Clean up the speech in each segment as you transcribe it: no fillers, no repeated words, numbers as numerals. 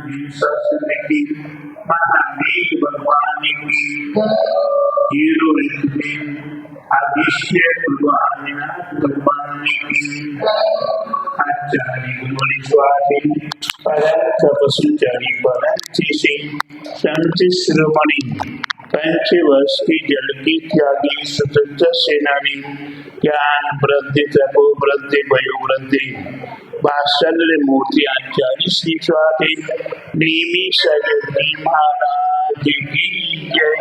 शासन की महादेव भगवान की हीरो आदिश्य भगवान की आचार्य गुरु स्वामी परम तपस्वी परम संत शिरोमणि पंच वर्ष की जल की त्यागी स्वतंत्र सेनानी ज्ञान वृद्धि तपो वृद्धि वयो वृद्धि वात्सल्य मूर्ति आचार्य श्री स्वामी नीमी सजी महाराज की जय।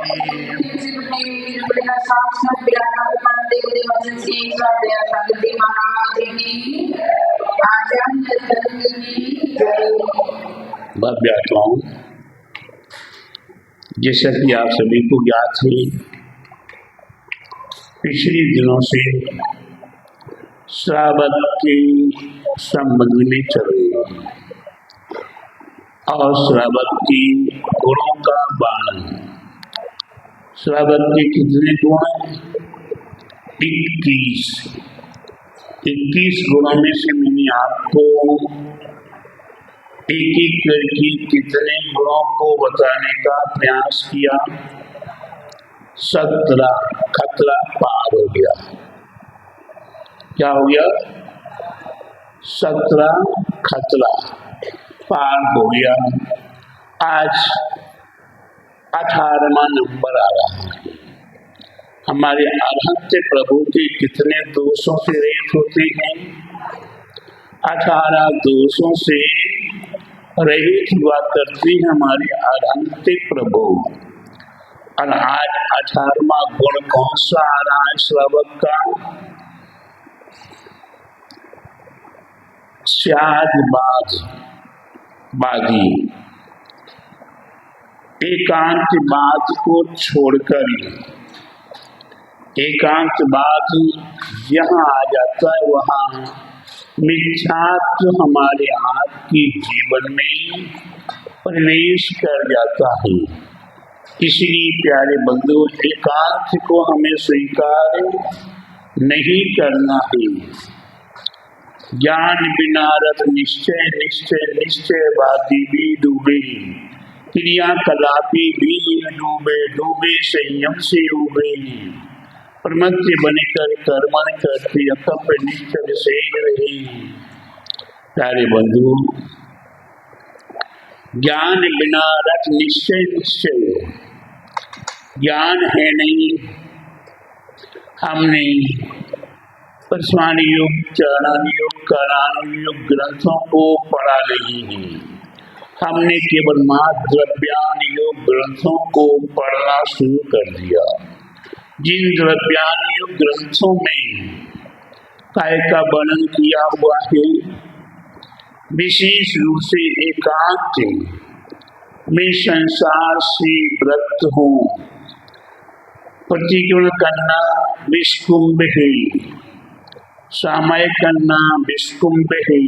भव्य आत्माओं, जैसा कि आप सभी को ज्ञात है, पिछले दिनों से श्रावण के संबंध में चल रही है और श्रावण की गुणों का वर्णन। श्रावण के कितने गुण? 21 गुणों में से मैंने आपको एक एक करके कितने गुणों को बताने का प्रयास किया। 17 खतरा पार हो गया। क्या हो गया? 17 खतरा पार हो गया। आज 18वां नंबर आ रहा है। हमारे अरहंत प्रभु के कितने दोषों से रहित होते हैं? 18 दोषों से रहित हुआ करती हमारे अरहंत प्रभु। और आज 18वां गुण कौन सा आ रहा है श्रावक का? बागी। एकांतवाद को छोड़कर एकांतवाद यहाँ आ जाता है, वहाँ मिथ्यात्व हमारे आपके जीवन में प्रवेश कर जाता है। इसलिए प्यारे बंधु, एकांत को हमें स्वीकार नहीं करना है। ज्ञान बिना रत निश्चय निश्चय निश्चयवादी भी डूबे, क्रियाकलापी भी डूबे डूबे संयम से उबे, प्रमत्य बनकर कर्मण करते अकप निश्चय से रहे। प्यारे बंधु, ज्ञान बिना रत निश्चय निश्चय, ज्ञान है नहीं। हमने परस्वान युग, चरण युग, करान युग ग्रंथों को पढ़ा नहीं है। हमने केवल द्रव्यान युग ग्रंथों को पढ़ना शुरू कर दिया। जिन द्रव्यान युग ग्रंथों में काय का वर्णन किया हुआ है, विशेष रूप से एकांत में संसार से व्रत हूँ, प्रतिगुण करना विष्कुंभ है, सामय करना विष्कुंभ है,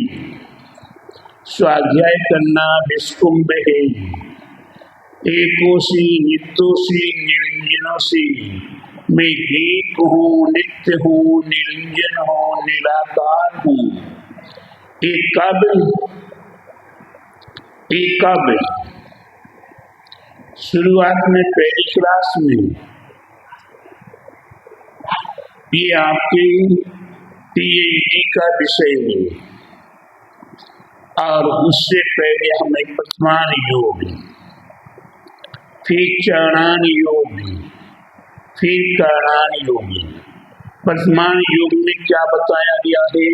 स्वाध्याय करना विष्कुंभ है, एकोसी नित्योसी निरंजनोसी, मैं एक हूँ, नित्य हूँ, निरंजन हूँ, निराकार हूँ। एक कब शुरुआत में पहली क्लास में ये आपके पीएचडी का विषय है और उससे पहले हमें प्रथमान योग, फिर चरणान योग, फिर करणान योग। प्रथमान योग में क्या बताया गया है?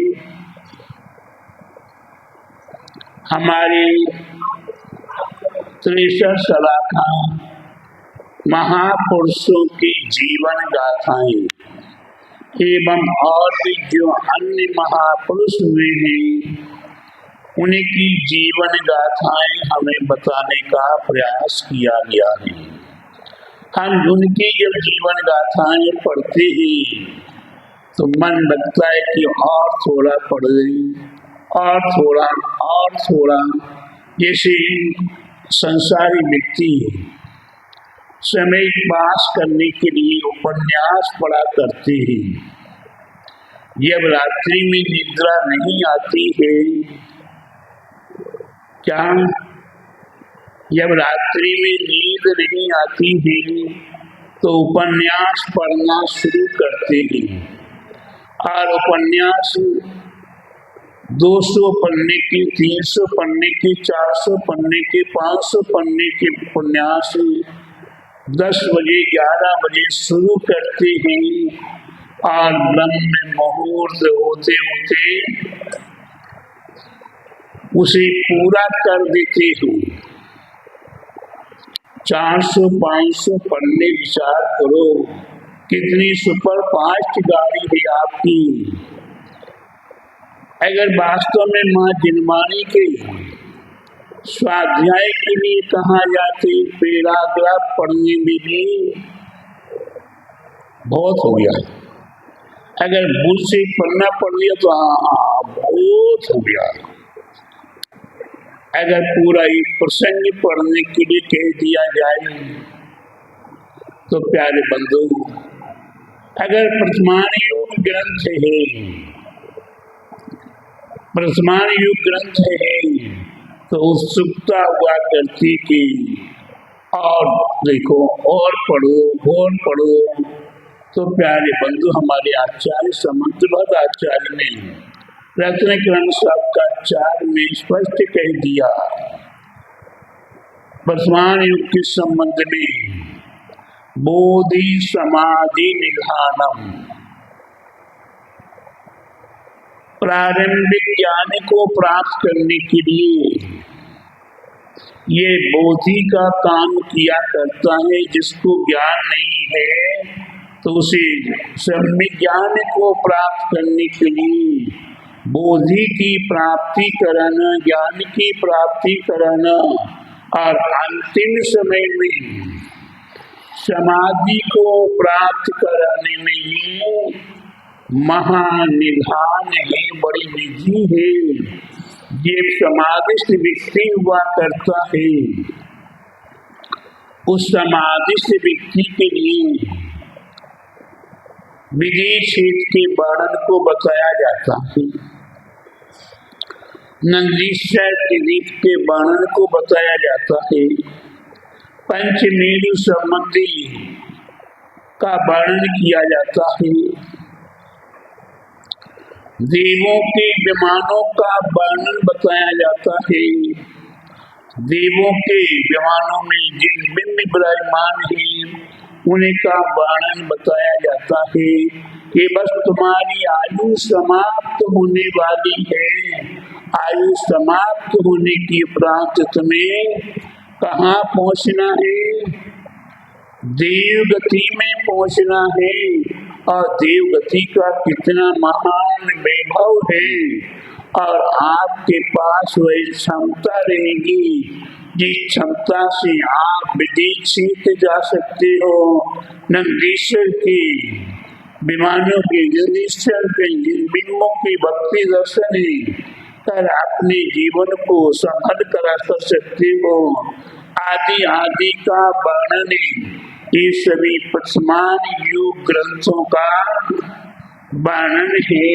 हमारे 63 शाखा महापुरुषों की जीवन गाथाएं एवं और भी जो अन्य महापुरुष हुए हैं, उनकी जीवन गाथाएं हमें बताने का प्रयास किया गया है। हम उनकी जब जीवन गाथाएं पढ़ते हैं तो मन लगता है कि और थोड़ा पढ़ लें, और थोड़ा, जैसे संसारी व्यक्ति समय पास करने के लिए उपन्यास पढ़ा करते हैं। जब रात्रि में निद्रा नहीं आती है, क्या जब रात्रि में नींद नहीं आती है तो उपन्यास पढ़ना शुरू करते हैं और उपन्यास 200 पन्ने के, 300 पन्ने के, 400 पन्ने के, 500 पन्ने के उपन्यास 10 बजे 11 बजे शुरू करते हैं और ब्रह्म मुहूर्त होते होते उसे पूरा कर देते हैं। 400-500 पन्ने विचार करो, कितनी सुपर फास्ट गाड़ी है आपकी। अगर वास्तव में माँ जिनवानी के स्वाध्याय के लिए कहा जाते पैराग्राफ पढ़ने में भी बहुत हो गया। अगर मुझसे पढ़ना पड़ गया तो हाँ बहुत हो गया। अगर पूरा एक प्रसंग पढ़ने के लिए कह दिया जाए तो प्यारे बंधु, अगर वर्तमान युग ग्रंथ है, वर्तमान युग ग्रंथ है तो उत्सुकता हुआ करती कि और देखो और पढ़ो। तो प्यारे बंधु, हमारे आचार्य समंतभद्र आचार्य ने रत्नकरण साहब का 4 में स्पष्ट कह दिया वर्तमान युग के संबंध में, बोधि समाधि निधानम, प्रारंभिक ज्ञान को प्राप्त करने के लिए ये बोधि का काम किया करता है। जिसको ज्ञान नहीं है तो उसे सम्यक ज्ञान को प्राप्त करने के लिए बोधि की प्राप्ति कराना, ज्ञान की प्राप्ति कराना और अंतिम समय में समाधि को प्राप्त कराने में ये महानिधान है, बड़ी विधि है। ये समाधिस्थ व्यक्ति हुआ करता है, उस समाधिस्थ व्यक्ति के लिए विधि क्षेत्र के वर्णन को बताया जाता है, नंदीश्वर के दीप के वर्णन को बताया जाता है, पंचमेरु संबंधी का वर्णन किया जाता है, देवों के विमानों का वर्णन बताया जाता है, देवों के विमानों में जिन बिंब विराजमान है उनका वर्णन बताया जाता है कि बस तुम्हारी आयु समाप्त होने वाली है, आयु समाप्त होने के उपरांत तुम्हें कहाँ पहुँचना है, देव गति में पहुँचना है। और देव गति का कितना महान वैभव है और आपके पास वही क्षमता रहेगी जिस क्षमता से आप विदेश सीख जा सकते हो। नंदीश्वर के विमानों के, नंदीश्वर के बिंबों की भक्ति दर्शन कर अपने जीवन को सफल करा कर सकते हो। आदि आदि का वर्णन ये सभी वर्तमान युग ग्रंथों का वर्णन है।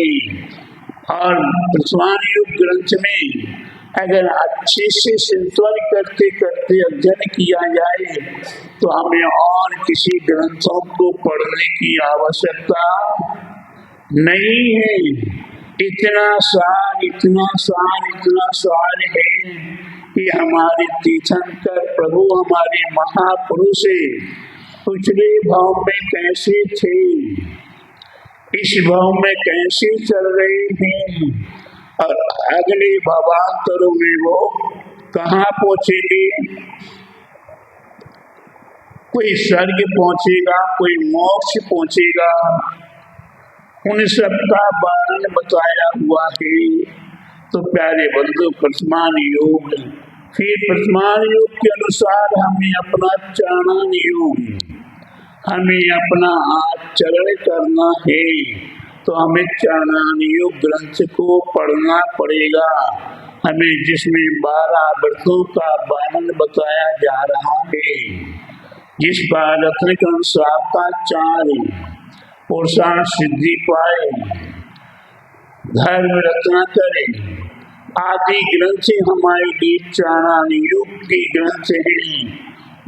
और वर्तमान युग ग्रंथ में अगर अच्छे से चिंतन करते करते अध्ययन किया जाए तो हमें और किसी ग्रंथों को पढ़ने की आवश्यकता नहीं है। इतना सार है कि हमारे तीर्थंकर प्रभु, हमारे महापुरुष पिछले भाव में कैसे थे, इस भाव में कैसे चल रहे हैं और अगले भावांतरों में वो कहाँ पहुँचेंगे। कोई स्वर्ग पहुँचेगा, कोई मोक्ष पहुँचेगा, उन सबका वर्णन बताया हुआ है। तो प्यारे बंधु, वर्तमान योग, फिर वर्तमान योग के अनुसार हमें अपना चरण योग, हमें अपना आचरण करना है। तो हमें चरण योग ग्रंथ को पढ़ना पड़ेगा, हमें जिसमें 12 व्रतों का वर्णन बताया जा रहा है, जिस पर रत्न के अनुसार का 4 पुरुषार्थ सिद्धि पाए, धर्म रत्ना करे, आदि ग्रंथ हमारे लिए चारण युग के ग्रंथ हैं।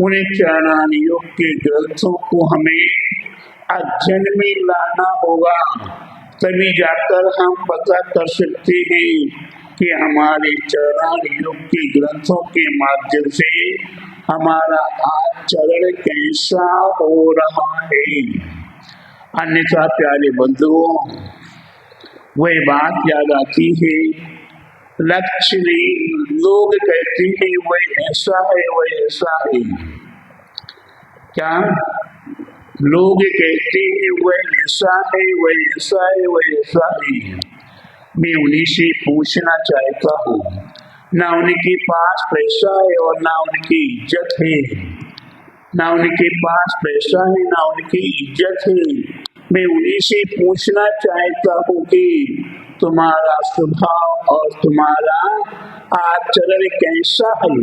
उन्हें चारण युग के ग्रंथों को हमें अध्ययन में लाना होगा, तभी जाकर हम पता कर सकते हैं कि हमारे चारण युग के ग्रंथों के माध्यम से हमारा आचरण कैसा हो रहा है। अन्यथा प्यारे बंधुओं, वह बात याद आती है, लक्ष्य नहीं, लोग कहते हैं वह ऐसा है, वह ऐसा है। क्या लोग कहते हैं वह ऐसा है, वह ऐसा है, वह ऐसा है। मैं उन्हीं से पूछना चाहता हूँ, ना उनके पास पैसा है और ना उनकी इज्जत है, ना उनके पास पैसा है ना उनकी इज्जत है। मैं उन्हीं से पूछना चाहता हूँ कि तुम्हारा स्वभाव और तुम्हारा आचरण कैसा है।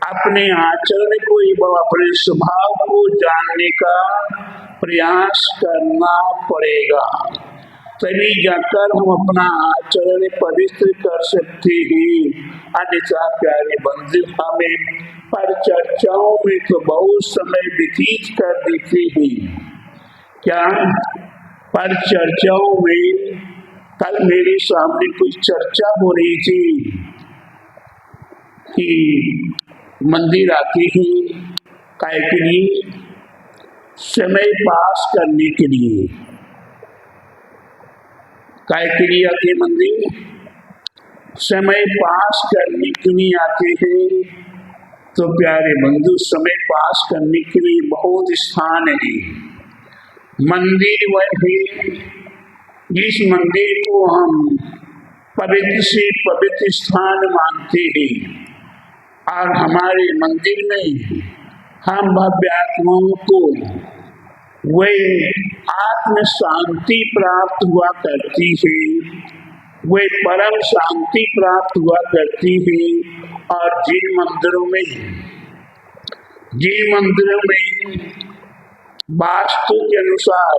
अपने आचरण को एवं अपने स्वभाव को जानने का प्रयास करना पड़ेगा, तभी जाकर हम अपना आचरण पवित्र कर सकते हैं। अन्यथा प्यारे बंधु, हमें पर चर्चाओं में तो बहुत समय व्यतीत कर देते हैं। क्या पर चर्चाओं में, कल मेरे सामने कुछ चर्चा हो रही थी कि मंदिर आते हैं काय के लिए, समय पास करने के लिए। काय के लिए आते मंदिर? समय पास करने के लिए आते हैं। तो प्यारे बंधु, समय पास करने के लिए बहुत स्थान है। मंदिर वह है जिस मंदिर को हम पवित्र से पवित्र स्थान मानते हैं, और हमारे मंदिर में हम भव्य आत्माओं को वह आत्म शांति प्राप्त हुआ करती है, वह परम शांति प्राप्त हुआ करती है। और जिन मंदिरों में वास्तु के अनुसार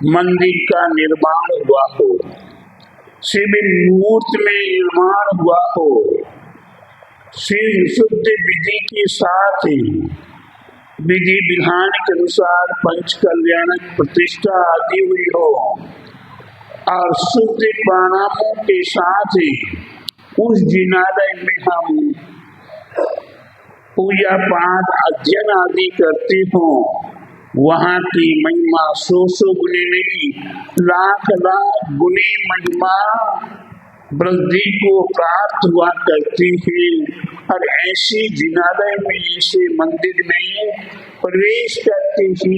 मंदिर का निर्माण हुआ हो, शिव मूर्ति में निर्माण हुआ हो, शिव शुद्ध विधि के साथ विधि विधान के अनुसार पंच कल्याण प्रतिष्ठा आदि हुई हो, और शुद्ध प्राणायामों के साथ उस जिनालय में हम पूजा पाठ अध्ययन आदि करते हो, वहाँ की महिमा 100 गुने नहीं, लाख गुने महिमा वृद्धि को प्राप्त हुआ करती है। और ऐसी जिनालय में, ऐसे मंदिर में प्रवेश करते ही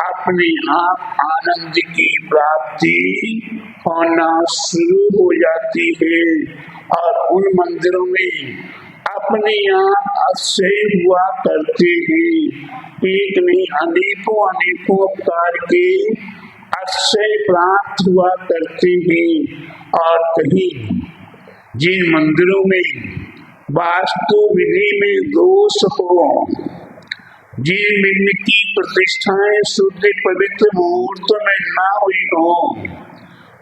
अपने आप आनंद की प्राप्ति होना शुरू हो जाती है। और उन मंदिरों में अपने आप अक्षय हुआ करते हैं। एक नहीं, अनेकों प्रकार के अक्षय प्राप्त हुआ करते हैं। और कहीं जिन मंदिरों में वास्तु विधि में दोष हो, जिन मंदिर की प्रतिष्ठाएं शुद्ध पवित्र मुहूर्त में ना हुई हो,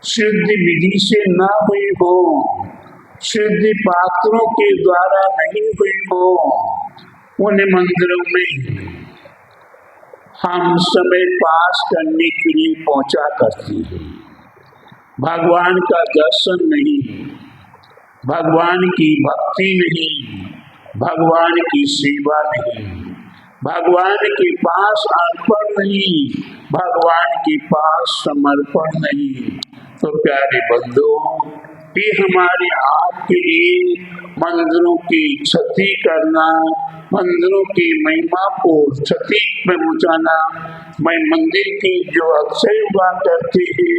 शुद्ध विधि से ना हुई हो, शुद्ध पात्रों के द्वारा नहीं हुई हो, उन मंदिरों में हम समय पास करने के लिए पहुंचा करते हैं। भगवान का दर्शन नहीं, भगवान की भक्ति नहीं, भगवान की सेवा नहीं, भगवान के पास अर्पण नहीं, भगवान के पास समर्पण नहीं। तो प्यारे बंधुओं, ये हमारे आपके लिए मंदिरों की क्षति करना, मंदिरों की महिमा को क्षति पहुंचाना, मैं मंदिर की जो अक्षय हुआ करते हैं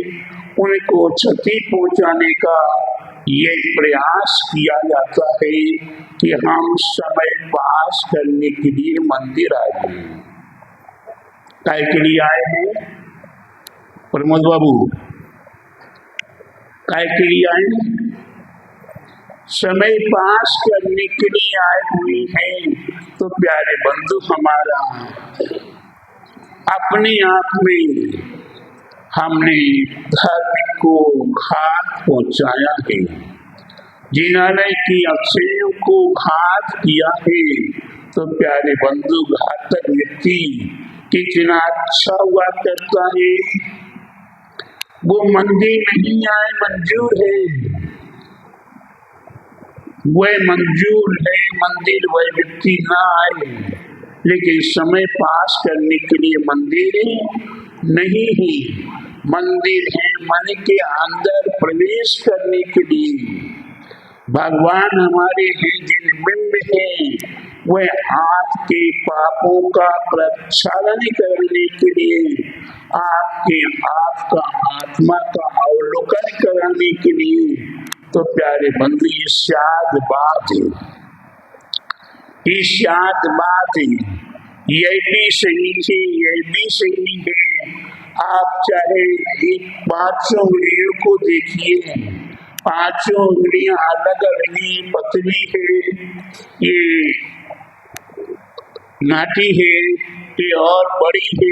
उनको क्षति पहुंचाने का ये प्रयास किया जाता है कि हम समय पास करने के लिए मंदिर आए हैं। काय के लिए आए हैं प्रमोद बाबू? काय के लिए आए? समय पास करने के लिए आए हुए हैं। तो प्यारे बंधु, हमारा अपने आप में हमने धर्म को घात पहुंचाया है, जिन्होंने की अक्षयों को घात किया है। तो प्यारे बंधु, घातक व्यक्ति कितना अच्छा हुआ करता है, वो मंदिर नहीं आए मंजूर है, वह मंजूर है मंदिर वह व्यक्ति ना आए, लेकिन समय पास करने के लिए मंदिर नहीं है। मंदिर है मन के अंदर प्रवेश करने के लिए। भगवान हमारे हैं जिन बिंब है, वह आपके पापों का प्रक्षालन करने के लिए, आपका आत्मा का अवलोकन कराने के लिए। तो प्यारे बंधु, ये शाद बात है, ये शाद बात है, यह भी सही है, यह भी सही है। आप चाहे एक 5 उंगलियों को देखिए, 5 उंगलियां अलग अलग पतली है, ये नाटी है, ये और बड़ी है,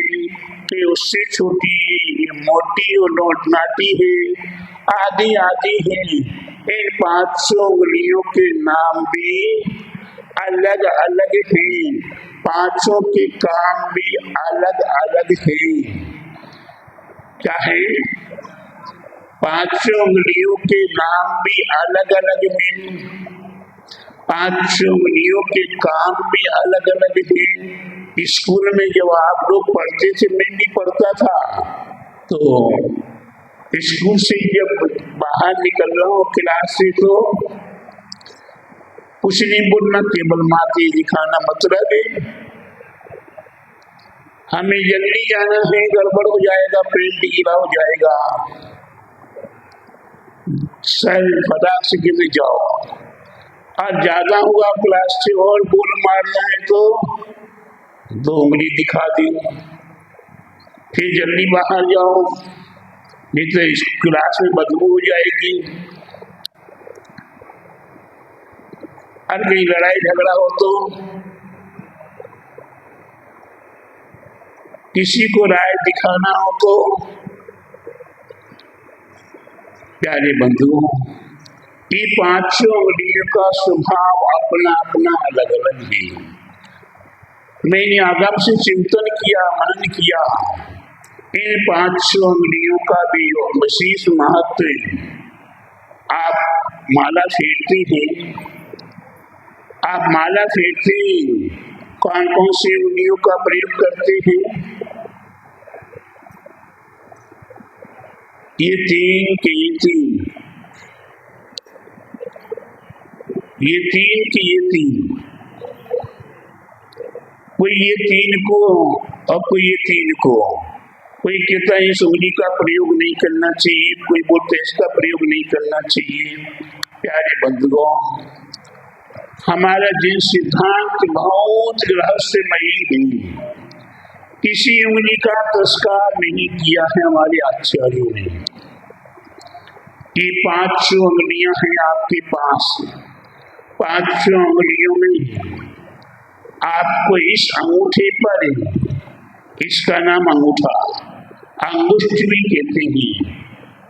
ये उससे छोटी, ये मोटी और नाटी है, आदि आदि है। इन 5 उंगलियों के नाम भी अलग अलग है, 5 के काम भी अलग अलग है। क्या है? 5 उंगलियों के नाम भी अलग अलग हैं, 5 उंगलियों के काम भी अलग अलग हैं। स्कूल में जब आप लोग पढ़ते थे, मैं भी पढ़ता था, तो स्कूल से जब बाहर निकल रहा हूँ क्लास से, तो कुछ नहीं बोलना, केवल माथे दिखाना, मतलब है हमें जल्दी जाना है, गड़बड़ हो जाएगा, पेट गीला हो जाएगा, सर फटाक से गिर जाओ। और ज्यादा हुआ क्लास से और बोल मारना है तो 2 उंगली दिखा दी, फिर जल्दी बाहर जाओ, नहीं तो इस क्लास में बदबू हो जाएगी। और कहीं लड़ाई झगड़ा हो तो किसी को राय दिखाना हो तो, प्यारे बंधुओं, ये 5 उंगलियों का स्वभाव अपना अपना अलग अलग है। मैंने आगम से चिंतन किया, मनन किया, इन 5 उंगलियों का भी विशेष महत्व है। आप माला फेरते हैं, आप माला फेरते कौन कौन सी उंगलियों का प्रयोग करते हैं? ये 3 के ये 3, ये 3 की ये 3, कोई ये 3 को और कोई ये 3 को। कोई कहता है इस उंगली का प्रयोग नहीं करना चाहिए, कोई बोलते इसका प्रयोग नहीं करना चाहिए। प्यारे बंधुओं, हमारा जिन सिद्धांत बहुत रहस्यमयी है, किसी उंगली का तिरस्कार नहीं किया है हमारे आचार्यों ने। ये 5 उंगलियां हैं आपके पास, 5 उंगलियों में आपको इस अंगूठे पर, इसका नाम अंगूठा, अंगुष्ठ भी कहते हैं,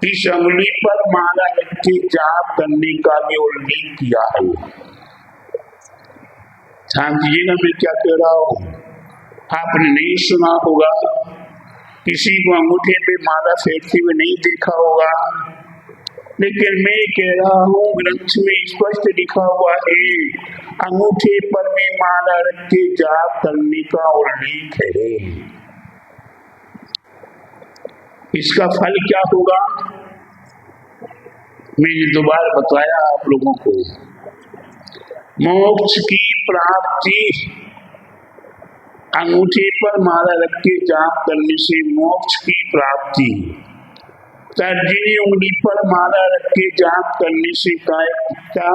इस उंगली पर माला रख के जाप करने का भी उल्लेख किया है। ध्यान दीजिएगा मैं क्या कह रहा हूँ, आपने नहीं सुना होगा, किसी को अंगूठे पे माला फेरते हुए नहीं देखा होगा, लेकिन मैं कह रहा हूँ ग्रंथ में स्पष्ट लिखा हुआ है, अंगूठे पर में माला रख के जाप करने का उल्लेख है। इसका फल क्या होगा मैंने दोबारा बताया आप लोगों को, मोक्ष की प्राप्ति। अंगूठे पर माला रख के जाप करने से मोक्ष की प्राप्ति। तर्जनी उंगली पर माला रख के जाप करने से क्या?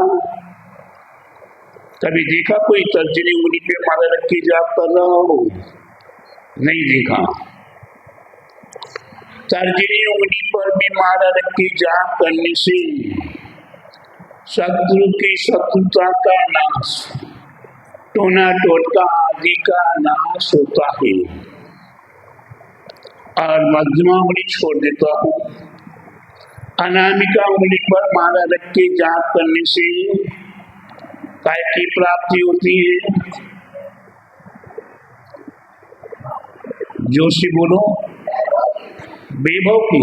कभी देखा कोई तर्जनी उंगली पे माला रख के जाप कर रहा हो? नहीं देखा। तर्जनी उंगली पर भी माला रख के जाप करने से शत्रु की शत्रुता का नाश, टोना टोटका आदि का नाश होता है। और मध्यमा उंगली छोड़ देता हूँ। अनामिका उंगली पर माला रख के जाप करने से काय की प्राप्ति होती है? जोशी बोलो। वैभव की।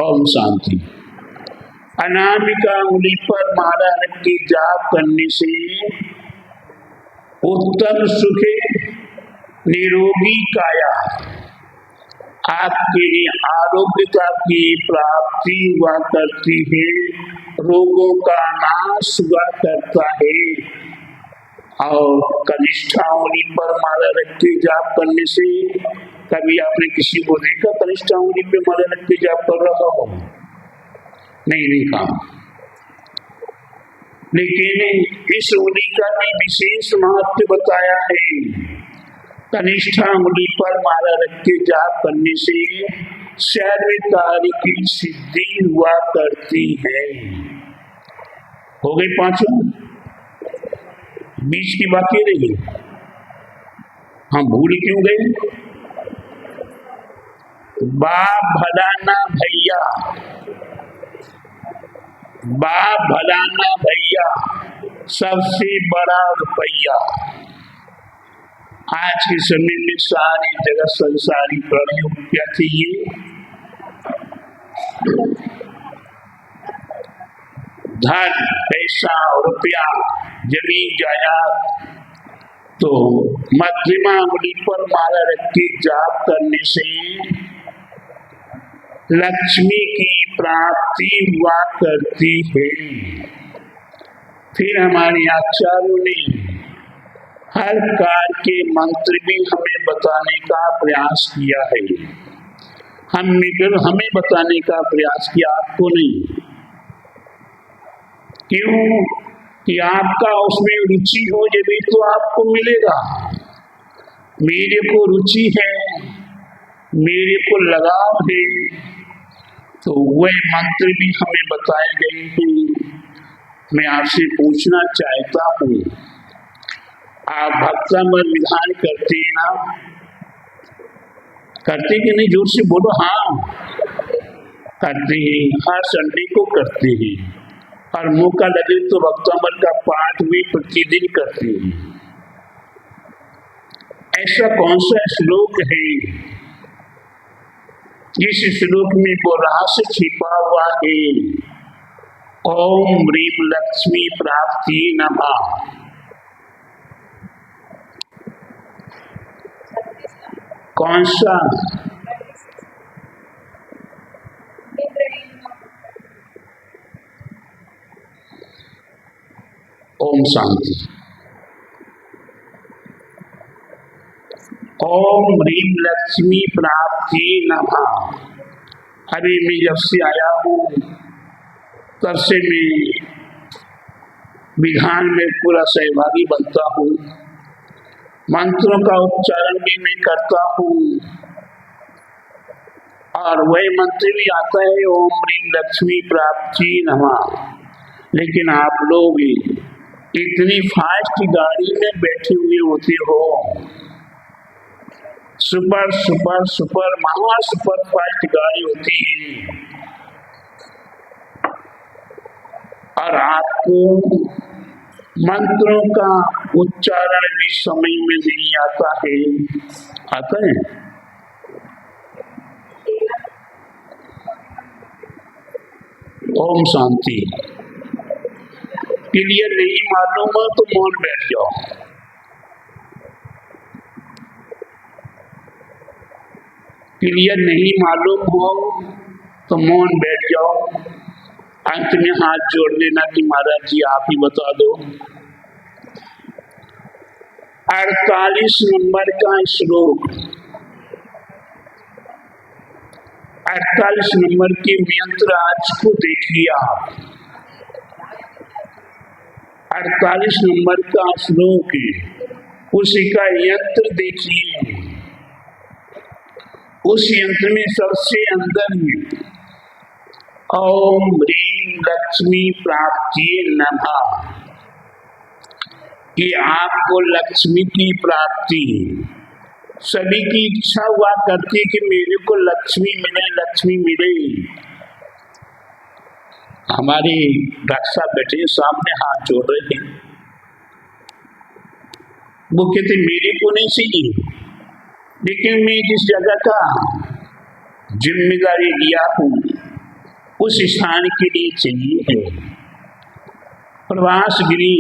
ओम शांति। अनामिका उंगली पर माला रख के जाप करने से उत्तम सुखे निरोगी काया, आपके आरोग्यता की प्राप्ति हुआ करती है, रोगों का नाश हुआ करता है। और कनिष्ठा उंगली पर माला रख के जाप करने से, कभी आपने किसी को देखा कनिष्ठा उंगली पे माला रख के जाप कर रहा हो? नहीं कहा। लेकिन इस उंगली का भी विशेष महत्व बताया है। कनिष्ठा उंगली पर माला रख के जाप करने से सर्व कार्य की सिद्धि हुआ करती है। हो गई पांचों, बीच की बाकी रही। हम भूल क्यों गए? बाप भलाना भैया, बाप भलाना भैया सबसे बड़ा रुपया। आज के समय में सारी जगह संसारी प्राणियों को क्या चाहिए? धन, पैसा, रुपया, जमीन जायदाद। तो मध्यमा उंगली पर माला रख के जाप करने से लक्ष्मी की प्राप्ति हुआ करती है। फिर हमारे आचार्यों ने हर कार के मंत्र भी हमें बताने का प्रयास किया है। हमें बताने का प्रयास किया, आपको नहीं। क्यों? कि आपका उसमें रुचि हो, जब भी तो आपको मिलेगा। मेरे को रुचि है, मेरे को लगाव है, तो वह मंत्र भी हमें बताए गए हैं। मैं आपसे पूछना चाहता हूँ, आप भक्तामृत विधान करते हैं ना? करते कि नहीं? जोर से बोलो। हाँ करते हैं, हर संडे को करते हैं, और मौका लगे तो भक्तामृत का पाठ भी प्रतिदिन करते हैं। ऐसा कौन सा श्लोक है जिस श्लोक में वो रहस्य छिपा हुआ है? ओम ह्रीं लक्ष्मी प्राप्ति नमः। कौन सा? ओम शांति। ओम ह्रीं लक्ष्मी प्राप्ति नमः। अरे मैं जब से आया हूँ तब से मैं विधान में पूरा सहभागी बनता हूँ, मंत्रों का उच्चारण भी मैं करता हूँ, और वही मंत्र भी आता है ओम ह्रीं लक्ष्मी प्राप्ति नमः। लेकिन आप लोग इतनी फास्ट गाड़ी में बैठे हुए होते हो, सुपर सुपर सुपर महा सुपर फास्ट गाड़ी होती है, और आपको मंत्रों का उच्चारण भी समय में नहीं आता है। आता है? ओम शांति। क्लियर नहीं मालूम हो तो मौन बैठ जाओ। क्लियर नहीं मालूम हो तो मौन बैठ जाओ। अंत में हाथ जोड़ लेना कि महाराज जी आप ही बता दो। 48 नंबर का श्लोक, 48 नंबर के मंत्र आज को देखिए आप। 48 नंबर का श्लोक है, उसी का यंत्र देखिए। उस यंत्र में सबसे अंदर में ओम ह्रीं लक्ष्मी प्राप्ति नमः, कि आपको लक्ष्मी की प्राप्ति। सभी की इच्छा हुआ करती है कि मेरे को लक्ष्मी मिले, लक्ष्मी मिले। हमारे डॉक्टर साहब बैठे सामने हाथ जोड़ रहे थे, वो कहते मेरे को नहीं चाहिए, लेकिन मैं जिस जगह का जिम्मेदारी लिया हूँ उस स्थान के लिए चाहिए है। प्रवासगिरी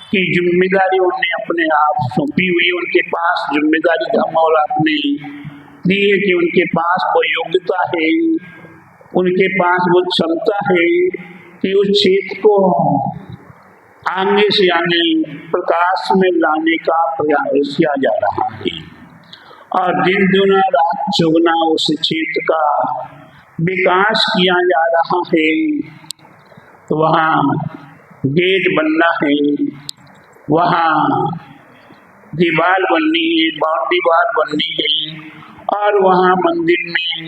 की जिम्मेदारी उन्हें अपने आप सौंपी हुई, उनके पास जिम्मेदारी धर्म और अपने लिए कि उनके पास वो योग्यता है, उनके पास वो क्षमता है कि उस क्षेत्र को आगे से आगे प्रकाश में लाने का प्रयास किया जा रहा है और दिन दुना रात चौगुना उस क्षेत्र का विकास किया जा रहा है। तो वहाँ गेट बनना है, वहाँ दीवार बननी है, बाउंड्री वाल बननी है और वहाँ मंदिर में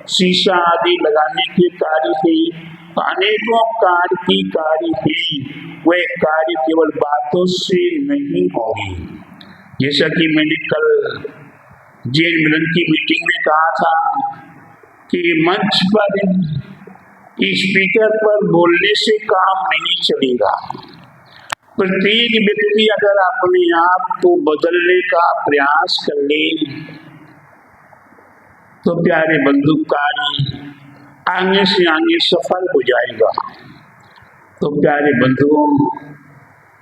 शीशा आदि लगाने के कार्य है। अनेकों कार्य की कार्य है, वह कार्य केवल बातों से नहीं होगी। जैसा कि मैंने कल जैन मिलन की मीटिंग में कहा था कि मंच पर स्पीकर पर बोलने से काम नहीं चलेगा। प्रत्येक व्यक्ति अगर अपने आप को बदलने का प्रयास कर ले तो प्यारे बंधु कार्य आगे से आगे सफल हो जाएगा। तो प्यारे बंधुओं,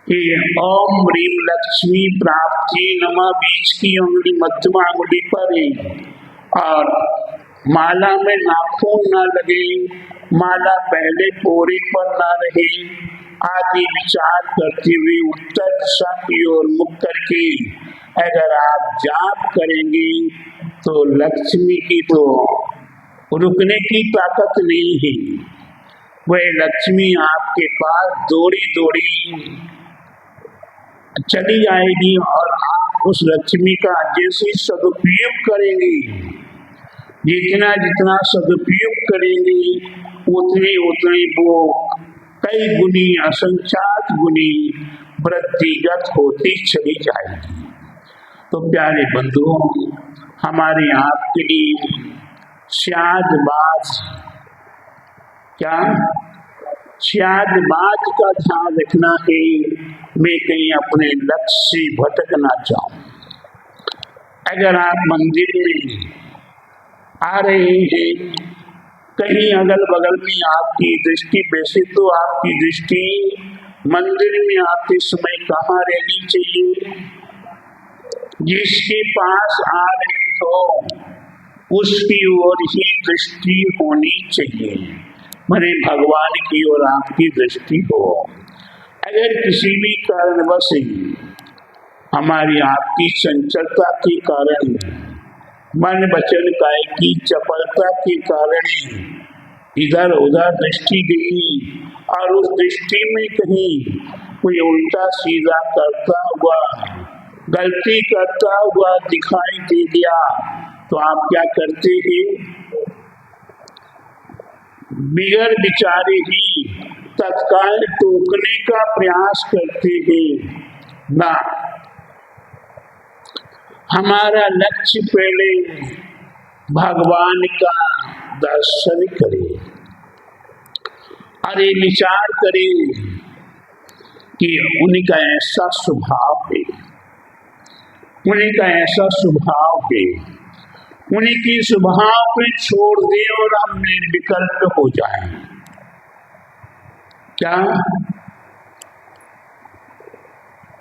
ये ओम ह्रीम लक्ष्मी प्राप्ति नमः बीच की उंगली मध्यमा उंगली पर है और माला में नाखून न लगे, माला पहले पोरे पर न रहे आदि विचार करते हुए उत्तर दिशा की ओर मुख करके अगर आप जाप करेंगे तो लक्ष्मी की तो रुकने की ताकत नहीं है। वह लक्ष्मी आपके पास दौड़ी दौड़ी चली जाएगी और आप उस लक्ष्मी का जैसे सदुपयोग करेंगे, जितना जितना सदुपयोग करेंगे उतने उतने वो कई गुनी असंख्यात गुनी वृद्धिगत होती चली जाएगी। तो प्यारे बंधुओं, हमारे आपके लिए शायद का ध्यान रखना है, मैं कहीं अपने लक्ष्य से भटक ना जाऊं। अगर आप मंदिर में आ रहे हैं, कहीं अगल बगल में आपकी दृष्टि, वैसे तो आपकी दृष्टि मंदिर में आते समय कहाँ रहनी चाहिए? जिसके पास आ रहे हो उसकी ओर ही दृष्टि होनी चाहिए, माने भगवान की ओर आपकी दृष्टि हो। अगर किसी भी कारणवश हमारी आपकी चंचलता के कारण, मन वचन काय की चपलता के कारण इधर उधर दृष्टि गई और उस दृष्टि में कहीं कोई उल्टा सीधा करता हुआ, गलती करता हुआ दिखाई दे दिया तो आप क्या करते हैं? बिगर विचारे ही तत्काल टोकने का प्रयास करते हैं ना। हमारा लक्ष्य पहले भगवान का दर्शन करे, अरे विचार करे कि उनका ऐसा स्वभाव है, उनका ऐसा स्वभाव है, उनकी स्वभाव पे छोड़ दे और हम निर्विकल्प हो जाएं। क्या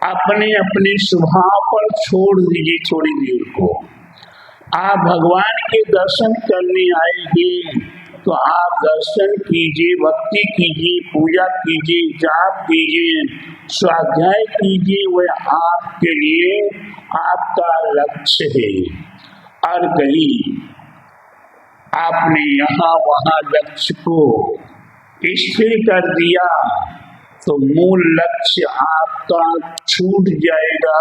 अपने अपने स्वभाव पर छोड़ दीजिए थोड़ी देर को। आप भगवान के दर्शन करने आए हैं तो आप दर्शन कीजिए, भक्ति कीजिए, पूजा कीजिए, जाप कीजिए, स्वाध्याय कीजिए, वह आपके लिए आपका लक्ष्य है। और कहीं आपने यहाँ वहाँ लक्ष्य को स्थिर कर दिया तो मूल लक्ष्य आपका छूट जाएगा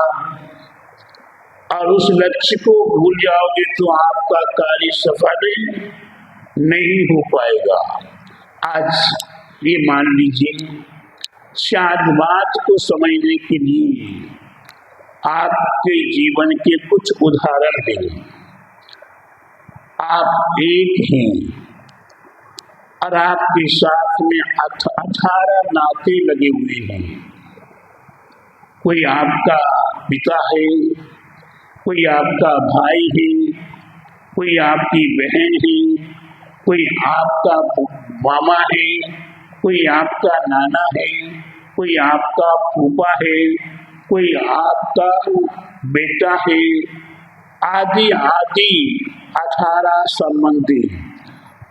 और उस लक्ष्य को भूल जाओगे तो आपका कार्य सफल नहीं हो पाएगा। आज ये मान लीजिए, शायद बात को समझने के लिए आपके जीवन के कुछ उदाहरण हैं। आप एक हैं और आपके साथ में 18 नाते लगे हुए हैं। कोई आपका पिता है, कोई आपका भाई है, कोई आपकी बहन है, कोई आपका मामा है, कोई आपका नाना है, कोई आपका फूफा है, कोई आपका बेटा है, आदि आदि 18 संबंधी।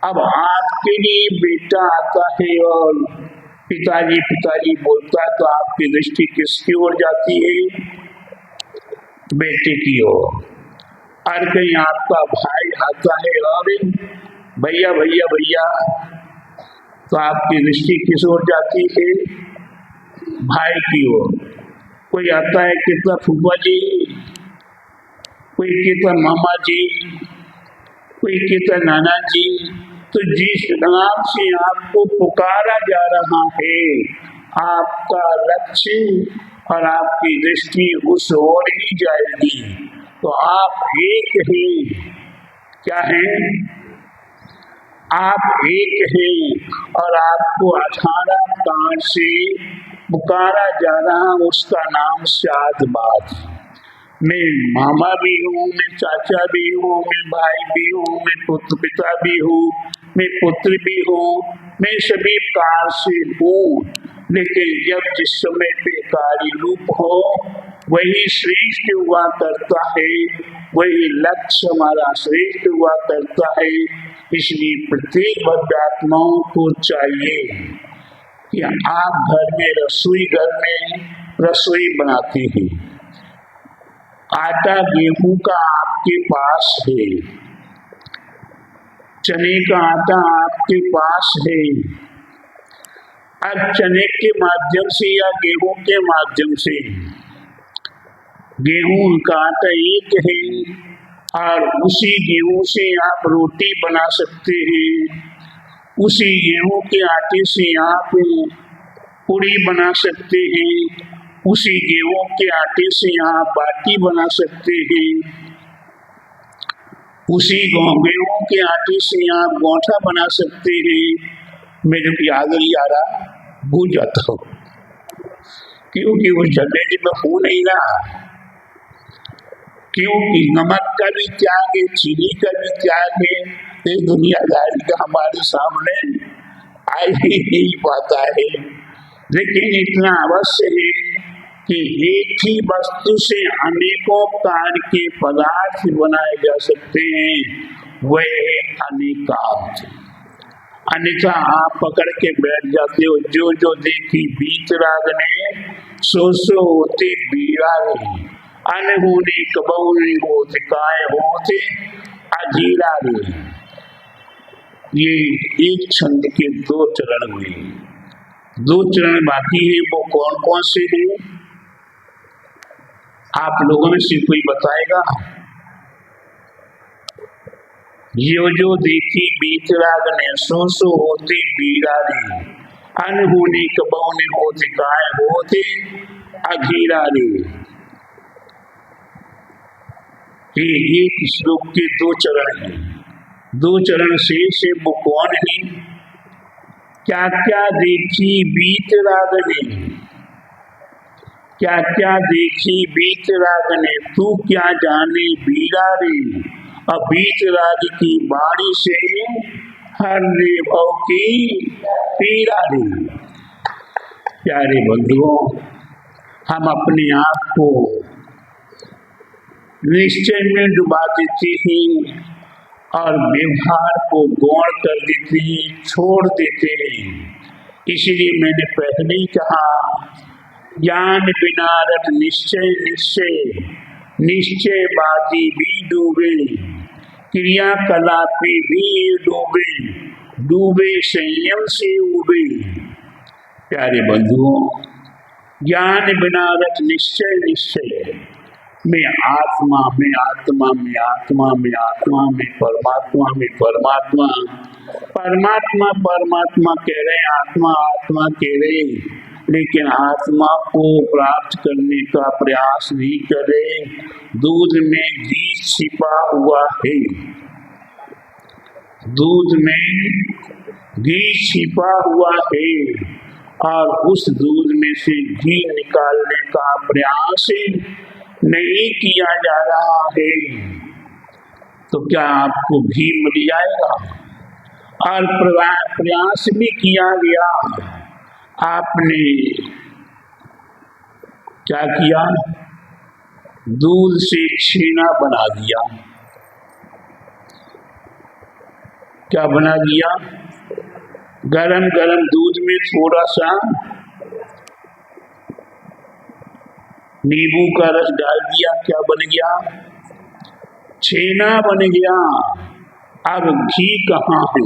अब आपके लिए बेटा आता है और पिताजी पिताजी बोलता है तो आपकी दृष्टि किसकी ओर जाती है? बेटे की ओर। और कहीं आपका भाई आता है और भैया भैया भैया, तो आपकी दृष्टि किस ओर जाती है? भाई की ओर। कोई आता है कितना फूफा जी, कोई कितना मामा जी, कोई कितना नाना जी। तो जिस नाम से आपको पुकारा जा रहा है, आपका लक्ष्य और आपकी दृष्टि उस ओर ही जाएगी। तो आप एक हैं। क्या हैं? आप एक हैं और आपको 18 कांड से पुकारा जा रहा, उसका नाम शादबाद। मैं मामा भी हूँ, मैं चाचा भी हूँ, मैं भाई भी हूँ, मैं पुत्र पिता भी हूँ, मैं पुत्र भी हूँ, मैं सभी कार से हूँ। लेकिन जब जिस समय पे कार्य रूप हो, वही श्रेष्ठ हुआ करता है, वही लक्ष्य हमारा श्रेष्ठ हुआ करता है। इसलिए प्रत्येक भक्तात्माओं को चाहिए कि आप घर में रसोई बनाते हैं, आटा गेहूं का आपके पास है, चने का आटा आपके पास है। अब चने के माध्यम से या गेहूं के माध्यम से, गेहूं का आटा एक है और उसी गेहूं से आप रोटी बना सकते हैं, उसी गेहूं के आटे से आप पूड़ी बना सकते हैं, उसी गेहूं के आटे से आप बाटी बना सकते हैं, उसी गेहूं के आटे से आप गोंठा बना सकते हैं। मेरे को याद नहीं आ रहा, भूल जाता हूँ क्योंकि उस जगह में हो नहीं रहा। क्योंकि नमक का भी त्याग है, चीनी का भी त्याग है। ये दुनियादारी का हमारे सामने आ ही नहीं पाता है। लेकिन इतना अवश्य है कि एक ही वस्तु से अनेकों प्रकार के पदार्थ बनाए जा सकते हैं, वह है अनेकांत। अन्यथा आप पकड़ के बैठ जाते हो, जो जो देखी बीत राग ने, सो सो होते बीरागे, अनहोनी कबौनी होते काय होते अजीरा रे। ये एक छंद के 2 चरण हुए, 2 चरण बाकी है। वो कौन कौन से हैं? आप लोगों में से कोई बताएगा? जो जो देखी बीत राग ने, सो सो होती बीरा रे, अनहोनी कबौनी होते काय होते अघीरा रे। ये एक श्लोक के 2 चरण हैं। 2 चरण से वो कौन है? क्या क्या देखी बीत राग ने, क्या क्या देखी बीत राग ने, तू क्या जाने बीरा रे। अब बीत राग की बाणी से हर भव की पीरा रे। प्यारे बंधुओं, हम अपने आप को निश्चय में डुबा देते हैं और व्यवहार को गौण कर देते हैं, छोड़ देते हैं। इसलिए मैंने पहले ही कहा, ज्ञान बिना रट निश्चय निश्चय, निश्चयवादी भी डूबे, क्रियाकलापी भी डूबे, डूबे संयम से उबे। प्यारे बंधुओं, ज्ञान बिना रट निश्चय निश्चय, मैं आत्मा में आत्मा में आत्मा में आत्मा में परमात्मा में परमात्मा, परमात्मा परमात्मा कह रहे, आत्मा आत्मा कह रहे, लेकिन आत्मा को प्राप्त करने का प्रयास नहीं करे। दूध में घी छिपा हुआ है। दूध में घी छिपा हुआ है और उस दूध में से घी निकालने का प्रयास नहीं किया जा रहा है, तो क्या आपको घी मिल जाएगा? और प्रयास भी किया गया, आपने क्या किया? दूध से छेना बना दिया। क्या बना दिया? गरम गरम दूध में थोड़ा सा नींबू का रस डाल दिया, क्या बन गया? छेना बन गया। अब घी कहाँ है?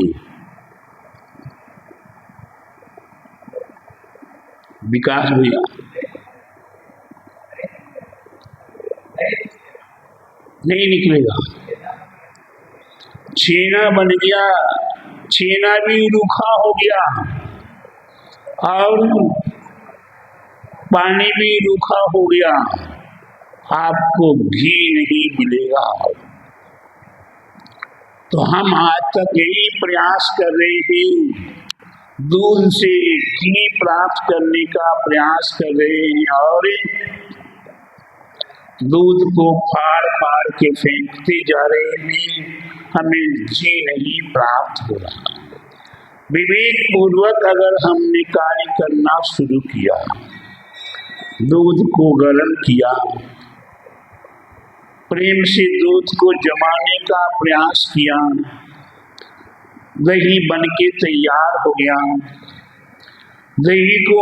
विकास भैया, नहीं निकलेगा। छेना बन गया, छेना भी रूखा हो गया और पानी भी रूखा हो गया, आपको घी नहीं मिलेगा। तो हम आज तक यही प्रयास कर रहे हैं, दूध से घी प्राप्त करने का प्रयास कर रहे हैं और दूध को फाड़ फाड़ के फेंकते जा रहे हैं, हमें घी नहीं प्राप्त हो रहा। विवेक पूर्वक अगर हमने कार्य करना शुरू किया, दूध को गर्म किया, प्रेम से दूध को जमाने का प्रयास किया, दही बनके तैयार हो गया। दही को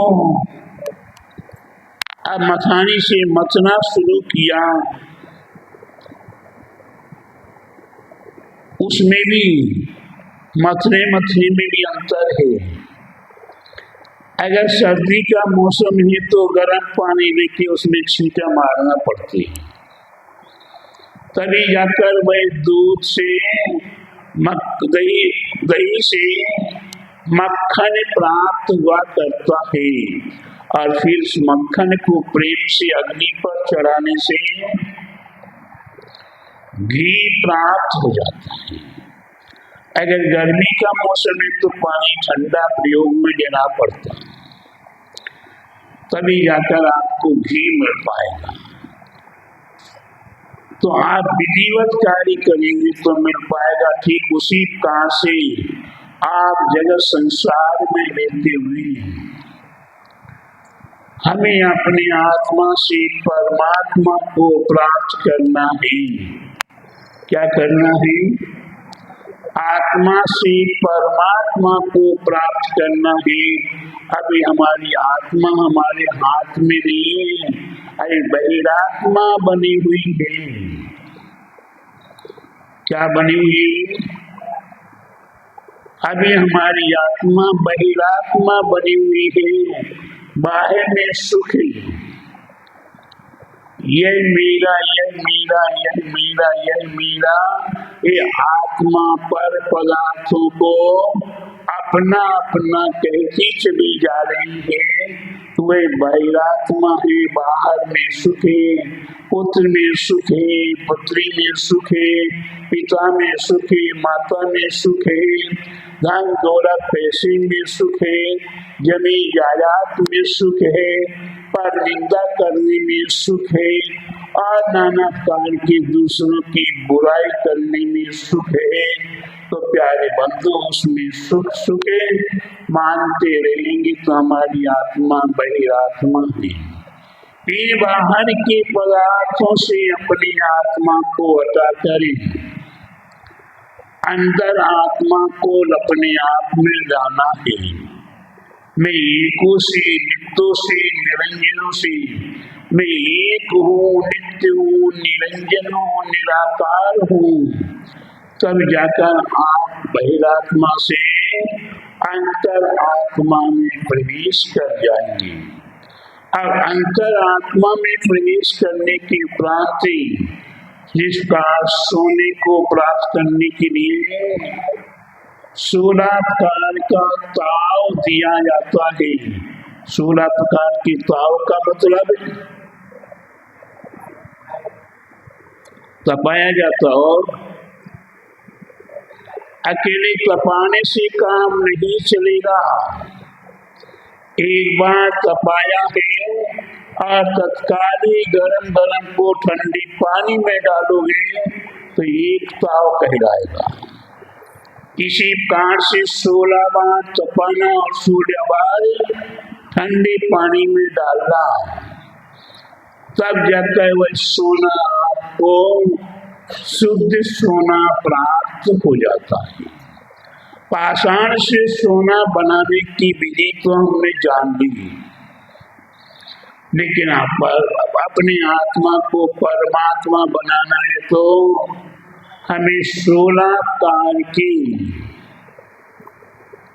अब मथानी से मथना शुरू किया, उसमें भी मथने में भी अंतर है। अगर सर्दी का मौसम है तो गर्म पानी लेके उसमें छींटा मारना पड़ती है, तभी जाकर वह दूध से दही से मक्खन प्राप्त हुआ करता है और फिर उस मक्खन को प्रेम से अग्नि पर चढ़ाने से घी प्राप्त हो जाता है। अगर गर्मी का मौसम है तो पानी ठंडा प्रयोग में लेना पड़ता है, तभी जाकर आपको घी मिल पाएगा। तो आप विधिवत कार्य करेंगे तो मिल पाएगा। ठीक उसी प्रकार से आप जगत संसार में रहते हुए हमें अपने आत्मा से परमात्मा को प्राप्त करना है। क्या करना है? आत्मा से परमात्मा को प्राप्त करना है। अभी हमारी आत्मा हमारे हाथ में नहीं है, अरे बहिरात्मा बनी हुई है। क्या बनी हुई है? अभी हमारी आत्मा बहिरात्मा बनी हुई है, बाहर में सुख है। यह मेरा, यह मेरा, यह मेरा, यह मेरा, ये आत्मा पर पदार्थों को अपना अपना कहती चली जा रही है। वह बहिरात्मा है, बाहर में सुख है, पुत्र में सुख है, पुत्री में सुख है, पिता में सुख है, माता में सुख है, धन दौलत पैसे में सुख है, जमी जायदाद में सुख है, पर निंदा करने में सुख है और नाना प्रकार के दूसरों की बुराई करने में सुख है। तो प्यारे बंधु, उसमें सुख सुखे मानते रहेंगे तो हमारी आत्मा बहिरात्मा है। इन बाहर के पदार्थों से अपनी आत्मा को हटा करें, अंदर आत्मा को अपने आप में लाना है। मैं एको से, नित्यों से, निरंजनों से, मैं एक हूँ, नित्य हूँ, निरंजन हूँ, निराकार हूँ। तब जाकर आप बहिरात्मा से अंतर आत्मा में प्रवेश कर जाएंगे। अब अंतर आत्मा में प्रवेश करने के उपरांत जिस प्रकार सोने को प्राप्त करने के लिए 16 प्रकार का ताव दिया जाता है। 16 प्रकार के ताव का मतलब तपाया जाता और अकेले तपाने से काम नहीं चलेगा। एक बार तपाया है और तत्काल ही गरम गरम को ठंडे पानी में डालोगे तो एक ताव कहलाएगा। इसी प्रकार से 16 बार तपाना और 16 बार ठंडे पानी में डालना, तब जाकर वह सोना आपको शुद्ध सोना प्राप्त हो जाता है। पाषाण से सोना बनाने की विधि तो हमने जान ली, लेकिन आप अपने आत्मा को परमात्मा बनाना है तो हमें 16 काल की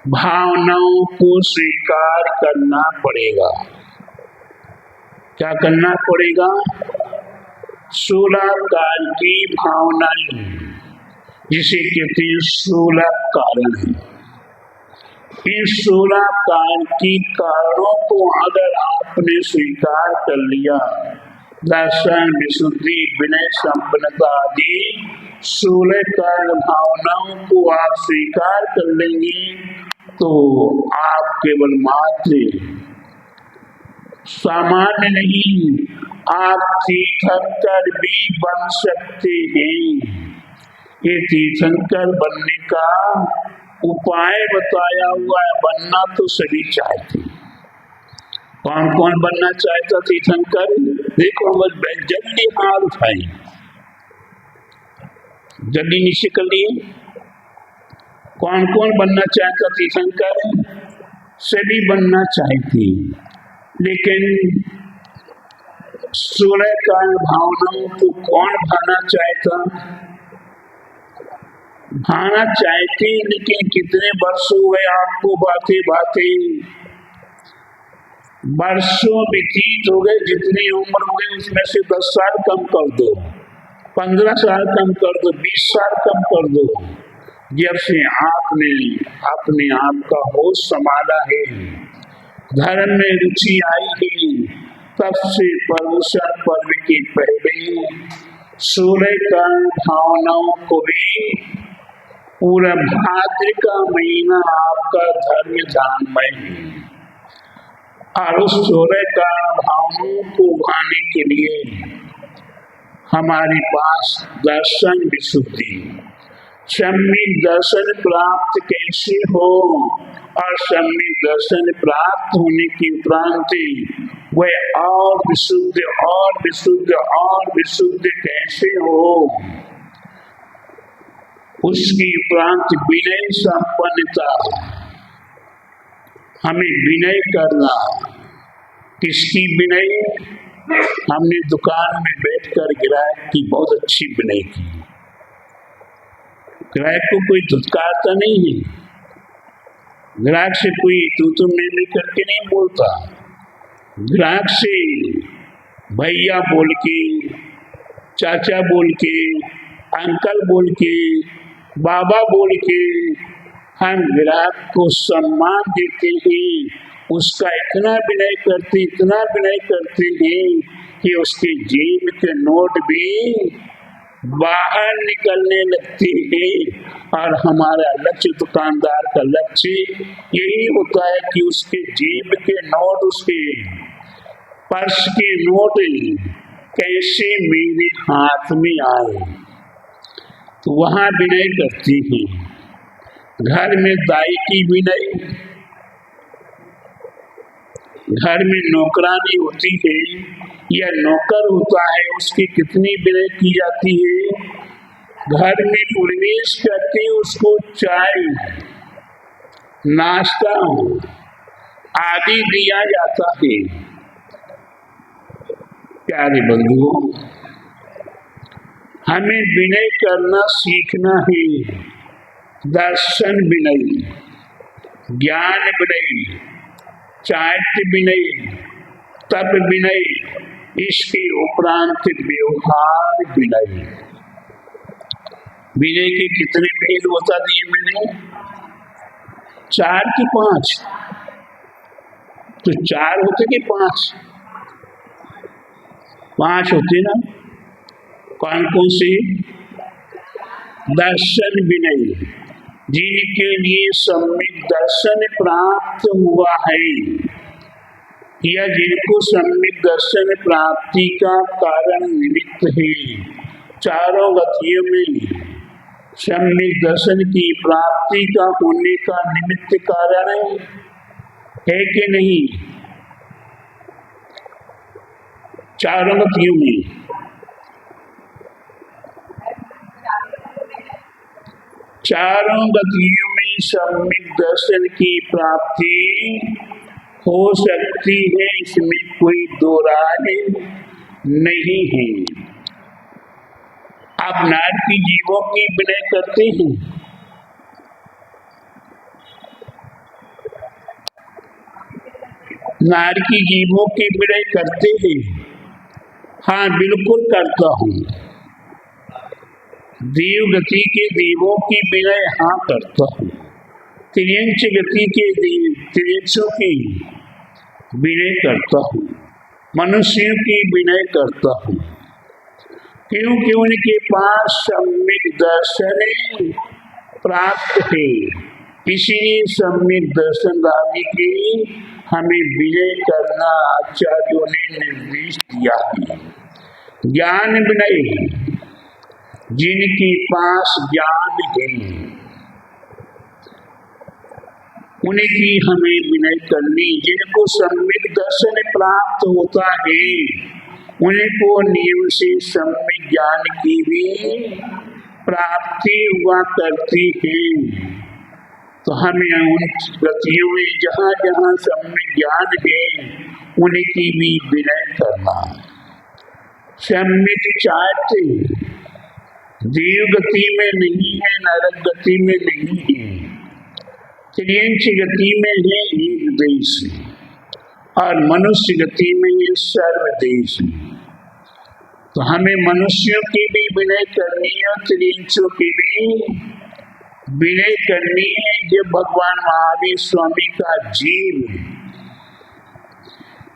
भावनाओं को स्वीकार करना पड़ेगा। क्या करना पड़ेगा? 16 काल की भावनाएं, जिसे कहते हैं 16 कारण है। इन 16 काल की कारणों को अगर आपने स्वीकार कर लिया, दर्शन, विशुद्धि, विनय, संपन्नता आदि 16 कारण भावनाओं को आप स्वीकार कर लेंगे तो आप केवल मात्र सामान्य नहीं, आप तीर्थंकर भी बन सकते हैं। ये तीर्थंकर बनने का उपाय बताया हुआ है। बनना तो सभी चाहते। कौन कौन बनना चाहता तीर्थंकर? देखो, बस जल्दी हाथ उठाए, जल्दी नीचे कर लिए। कौन कौन बनना चाहता तीर्थंकर? सभी बनना चाहते, लेकिन 16 कारण भावनाओं को कौन भाना चाहता? भाना चाहते, लेकिन कितने वर्ष हो गए आपको बातें बातें, वर्षों व्यतीत हो गए, जितनी उम्र हो गई उसमें से 10 साल कम कर दो, 15 साल कम कर दो, 20 साल कम कर दो। जब से आपने अपने आप का होश संभाला है, धर्म में रुचि आई है, तब से पर्वत पर्व के पहले 16 कारण भावनाओं को भी पूरा भाद्र का महीना आपका धर्म ध्यानमय है। और उस 16 कारण भावनाओं को पाने के लिए हमारे पास दर्शन विशुद्धि, सम्यक दर्शन प्राप्त कैसे हो, और सम्यक दर्शन प्राप्त होने के उपरांत वह और विशुद्ध और विशुद्ध और विशुद्ध कैसे हो, उसकी उपरांत विनय संपन्नता। हमें विनय करना। किसकी विनय? हमने दुकान में बैठकर ग्राहक की बहुत अच्छी विनय की। ग्राहक को कोई धुतकारता नहीं है, ग्राहक से कोई तू मैं करके नहीं बोलता। ग्राहक से भैया बोल के, चाचा बोल के, अंकल बोल के, बाबा बोल के हम ग्राहक को सम्मान देते हैं। उसका इतना विनय करते, इतना विनय करते हैं कि उसके जेब के नोट भी बाहर निकलने लगते हैं। और हमारा लक्ष्य, दुकानदार का लक्ष्य यही होता है कि उसके जेब के नोट, उसके पर्स के नोट कैसे मेरे हाथ में आए, तो वहां विनय करती है। घर में दाई की विनय, घर में नौकरानी होती है या नौकर होता है, उसकी कितनी विनय की जाती है। घर में प्रवेश करते उसको चाय, नाश्ता आदि दिया जाता है। प्यारे बंधुओं, हमें विनय करना सीखना है। दर्शन विनय, ज्ञान विनय, चारित्र विनय, तप विनय, इसके उपरांत व्यवहार विनय। विनय के कितने भेद बता दिए मैंने? 4 की 5? तो 4 होते कि 5? 5 होते ना। कौन कौन से? दर्शन विनय, जिनके लिए सम्यक दर्शन प्राप्त हुआ है या जिनको सम्यक दर्शन प्राप्ति का कारण निमित्त है, चारों गतियों में सम्यक दर्शन की प्राप्ति का होने का निमित्त कारण है कि नहीं? चारों गतियों में सम्यक दर्शन की प्राप्ति हो सकती है, इसमें कोई दो राय नहीं है। आप नारकी जीवों की विनय करते हैं, नारकी जीवों की विनय करते हैं? हाँ, बिल्कुल करता हूँ। देव गति के देवों की विनय हाँ करता हूँ। त्रियंच गति के देव त्रियंचों की विनय करता हूँ। मनुष्यों की विनय करता हूँ, क्योंकि उनके पास सम्यक दर्शन प्राप्त है। इसीलिए सम्यक दर्शन लाने के हमें विनय करना आचार्यों ने निर्देश दिया है। ज्ञान विनय, जिनके पास ज्ञान है उनकी हमें विनय करनी। जिनको सम्यक दर्शन प्राप्त होता है उनको नियम से सम्यक ज्ञान की भी प्राप्ति हुआ करती है। तो हमें उन गतियों में जहाँ जहाँ सम्यक ज्ञान है उनकी भी विनय करना। सम्यक चाहते देव गति में नहीं है, नरक गति में नहीं है, त्रियंच गति में है एक देश और मनुष्य गति में है सर्वदेश। तो हमें मनुष्यों की भी विनय करनी है और त्रियंचों की भी विनय करनी है। जब भगवान महावीर स्वामी का जीव,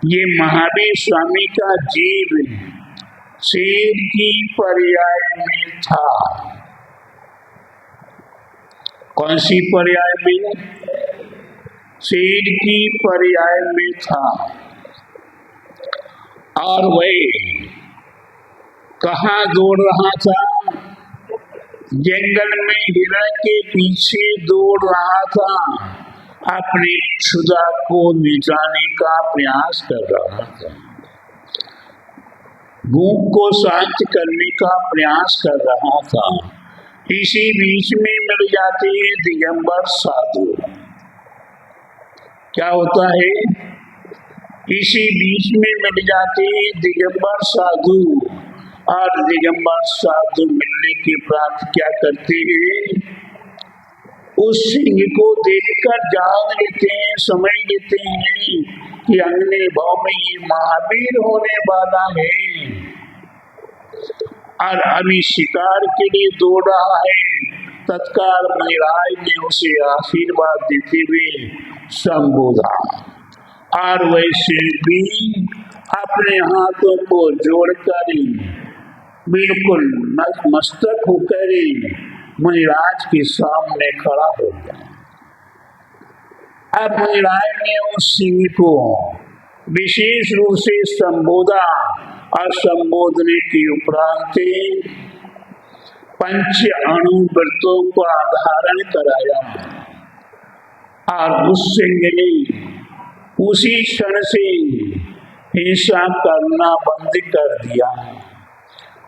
ये महावीर स्वामी का जीव शेर की पर्याय में था। कौन सी पर्याय में? शेर की पर्याय में था। और वह कहाँ दौड़ रहा था? जंगल में हिरण के पीछे दौड़ रहा था, अपनी क्षुधा को मिटाने का प्रयास कर रहा था, भूख को शांत करने का प्रयास कर रहा था। इसी बीच में मिल जाते हैं दिगंबर साधु। क्या होता है? इसी बीच में मिल जाते हैं दिगंबर साधु और दिगंबर साधु मिलने के बाद क्या करते हैं? उस सिंह को देखकर जान लेते हैं, समझ लेते हैं कि अगले भाव में ये महावीर होने वाला है और अभी शिकार के लिए दौड़ रहा है। तत्काल महाराज ने उसे आशीर्वाद देते हुए संबोधा और वैसे भी अपने हाथों को जोड़कर बिल्कुल मस्तक होकर मुनिराज के सामने खड़ा हो गया। अब मुनिराज ने उस सिंह को विशेष रूप से संबोधा और संबोधने के उपरांत पंच अणु व्रतों को आधारण कराया और उस सिंह ने उसी क्षण से हिंसा करना बंद कर दिया।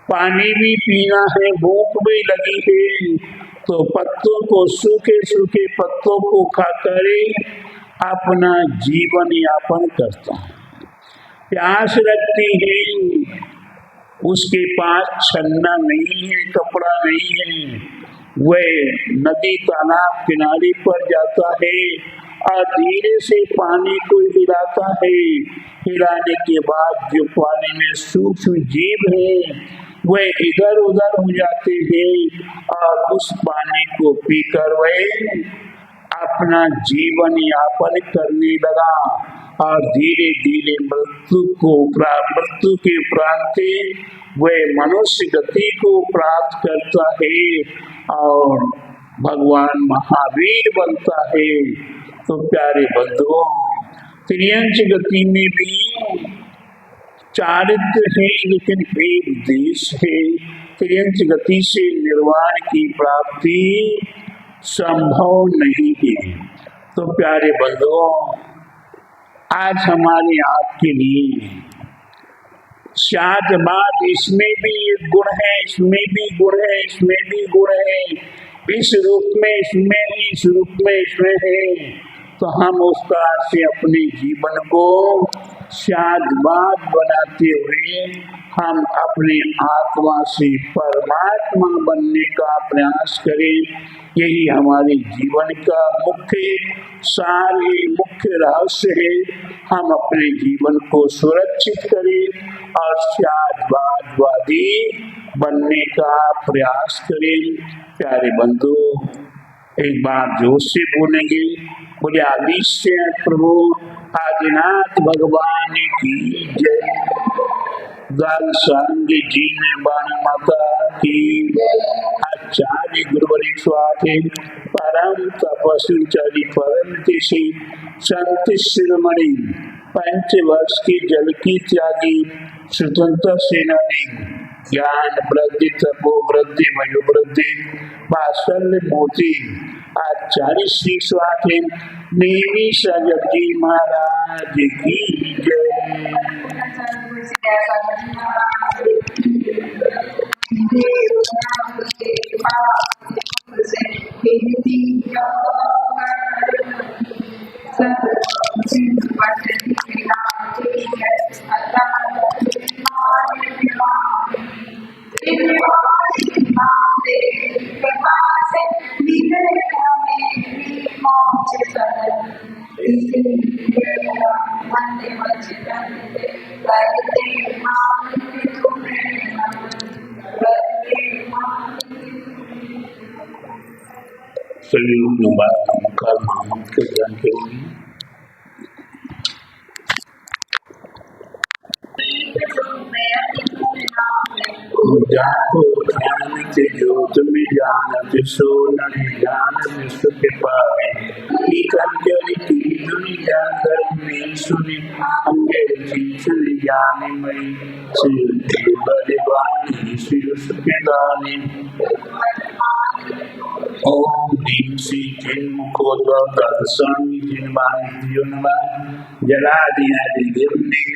पानी भी पीना है, भूख भी लगी है, तो पत्तों को, सूखे सूखे पत्तों को खाकर अपना जीवन यापन करता है। प्यास लगती है, उसके पास छन्ना नहीं है, कपड़ा नहीं है, वह नदी तालाब किनारे पर जाता है और धीरे से पानी को हिलाता है। हिलाने के बाद जो पानी में सूक्ष्म जीव है वह इधर उधर हो जाते हैं और उस पानी को पीकर वह अपना जीवन यापन करने लगा और धीरे धीरे मृत्यु के उपरांत वह मनुष्य गति को प्राप्त करता है और भगवान महावीर बनता है। तो प्यारे बंधुओं, त्रियंच गति में भी चारित्र है, लेकिन एक देश है। त्रियंच गति से निर्वाण की प्राप्ति संभव नहीं है। तो प्यारे बंधुओं, आज हमारे आपके लिए शादबाद, इसमें भी एक गुण है, इसमें भी गुण है, इसमें भी गुण है, इस रूप में इसमें है, इस रूप में इसमें है। तो हम उस तरह से अपने जीवन को शादबाद बनाते हुए हम अपने आत्मा से परमात्मा बनने का प्रयास करें। यही हमारे जीवन का मुख्य सार है, मुख्य रहस्य है। हम अपने जीवन को सुरक्षित करें और शादबादवादी बनने का प्रयास करें। प्यारे बंधु, एक बार जोर से बोलेंगे, बोले आदेश से प्रभु आदिनाथ भगवान की जय। दाल सांग जी ने बाण माता की। आचार्य गुरुवरी स्वाति परम तपस्वी चरी परम ऋषि संत शिरोमणि, 5 वर्ष की जल की त्यागी स्वतंत्र सेनानी, ज्ञान वृद्धि तपो वृद्धि वयो वृद्धि वात्सल्य मोती आचार्य श्री स्वाति देवी सजती महाराज की जय। जाको ज्ञान से ज्योत में जानत सो नहीं जानत सुख पावे। कंजरी की दुनिया घर में सुनी अंगेर की सुनी जाने मई सिर बलवानी सिर सुखदानी। ओम भीम सी जिनको दर्शन जिनवान जला दिया गिरने